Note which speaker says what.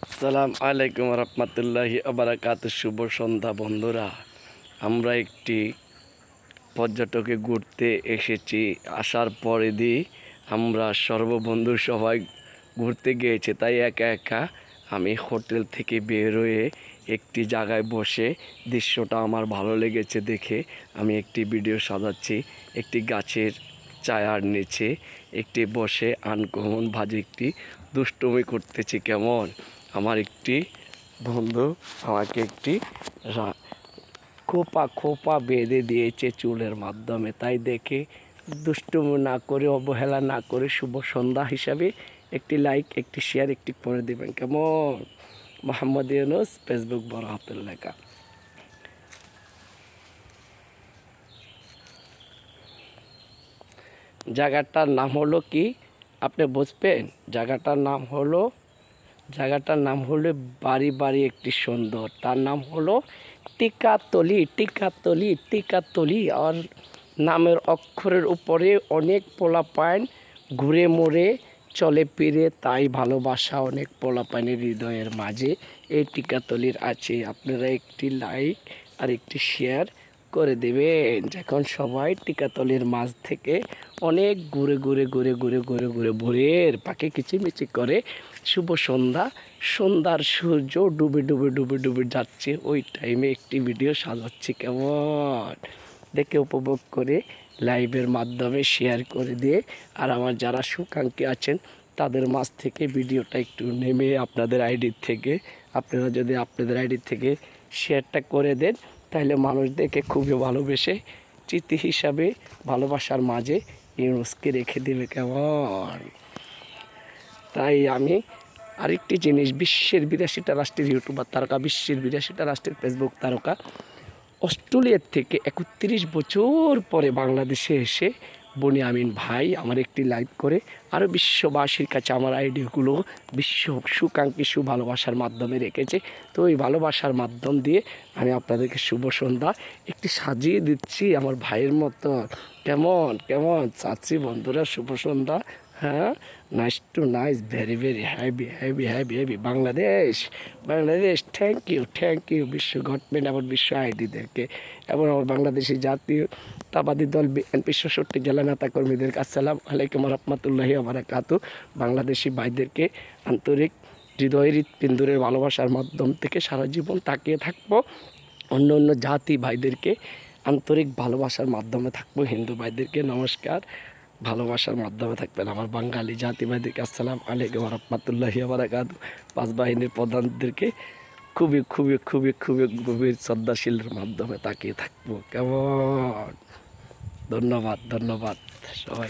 Speaker 1: আসসালামু আলাইকুম রহমতুল্লাহি আবরাকাত। শুভ সন্ধ্যা বন্ধুরা। আমরা একটি পর্যটকে ঘুরতে এসেছি। আসার পরে দিয়ে আমরা সর্ববন্ধু সবাই ঘুরতে গিয়েছে, তাই একা একা আমি হোটেল থেকে বের হয়ে একটি জায়গায় বসে দৃশ্যটা আমার ভালো লেগেছে দেখে আমি একটি ভিডিও সাজাচ্ছি। একটি গাছের ছায়ার নিচে একটি বসে আনকমন ভাজি একটি দুষ্টুমি করতেছি। কেমন আমার একটি বন্ধু আমাকে একটি খোপা খোপা বেঁধে দিয়েছে চুলের মাধ্যমে, তাই দেখে দুষ্টুমি না করে, অবহেলা না করে শুভ সন্ধ্যা হিসাবে একটি লাইক, একটি শেয়ার, একটি করে দেবেন। কেমন? মোহাম্মদ ইউনুস, ফেসবুক বড় হাতের লেখা। জায়গাটার নাম হলো কি আপনি বুঝবেন? জায়গাটার নাম হলো বাড়ি বাড়ি একটি সুন্দর, তার নাম হলো টিকাতলি। আর নামের অক্ষরের উপরে অনেক পোলাপাইন ঘুরে মোড়ে চলে ফিরে, তাই ভালোবাসা অনেক পোলাপাইনের হৃদয়ের মাঝে এই টিকাতলির আছে। আপনারা একটি লাইক আর একটি শেয়ার করে দেবেন। যখন সবাই টিকাতলির মাঝ থেকে অনেক ঘুরে ভোরের পাখি কিচিমিচি করে শুভ সন্ধ্যার সূর্য ডুবে যাচ্ছে, ওই টাইমে একটি ভিডিও সাজাচ্ছি। কেমন? দেখে উপভোগ করে লাইভের মাধ্যমে শেয়ার করে দিয়ে, আর আমার যারা সুকাঙ্ক্ষী আছেন তাদের মাঝ থেকে ভিডিওটা একটু নেমে আপনাদের আইডির থেকে, আপনারা যদি আপনাদের আইডির থেকে শেয়ারটা করে দেন, তাহলে মানুষ দেখে খুবই ভালোবেসে স্মৃতি হিসাবে ভালোবাসার মাঝে ইউনুসকে রেখে দেবে। কেমন? তাই আমি আরেকটি জিনিস, বিশ্বের 82টা রাষ্ট্রের ইউটিউবার তারকা, বিশ্বের 82টা রাষ্ট্রের ফেসবুক তারকা অস্ট্রেলিয়ার থেকে 31 বছর পরে বাংলাদেশে এসে বনি আমিন ভাই আমার একটি লাইভ করে আরও বিশ্ববাসীর কাছে আমার আইডিয়াগুলো বিশ্ব সুকাঙ্ক্ষী ভালোবাসার মাধ্যমে রেখেছে। তো ওই ভালোবাসার মাধ্যম দিয়ে আমি আপনাদেরকে শুভ সন্ধ্যা একটি সাজিয়ে দিচ্ছি আমার ভাইয়ের মতো। কেমন কেমন চাচ্ছি বন্ধুরা? শুভ সন্ধ্যা। হ্যাঁ, nice to nice, very happy Bangladesh. Thank you বিশ্ব গভর্নমেন্ট, আমার বিশ্ব আইডিদেরকে এবং আমার বাংলাদেশি জাতীয়তাবাদী দল বিএনপি ৬৬ জেলা নেতা কর্মীদেরকে আসসালামু আলাইকুম রহমতুল্লাহি বারাকাতু। বাংলাদেশি ভাইদেরকে আন্তরিক হৃদয়ের হৃৎপিন্দুরের ভালোবাসার মাধ্যম থেকে সারা জীবন তাকিয়ে থাকবো। অন্য জাতি ভাইদেরকে আন্তরিক ভালোবাসার মাধ্যমে থাকবো। হিন্দু ভাইদেরকে নমস্কার, ভালোবাসার মাধ্যমে থাকবেন। আমার বাঙালি জাতি ভাইদেরকে আসসালামু আলাইকুম রহমতুল্লাহি বারাকাতু। পাঁচ বাহিনীর প্রধানদেরকে খুবই গভীর শ্রদ্ধাশীলের মাধ্যমে তাকিয়ে থাকবো। কেমন? ধন্যবাদ সবাই।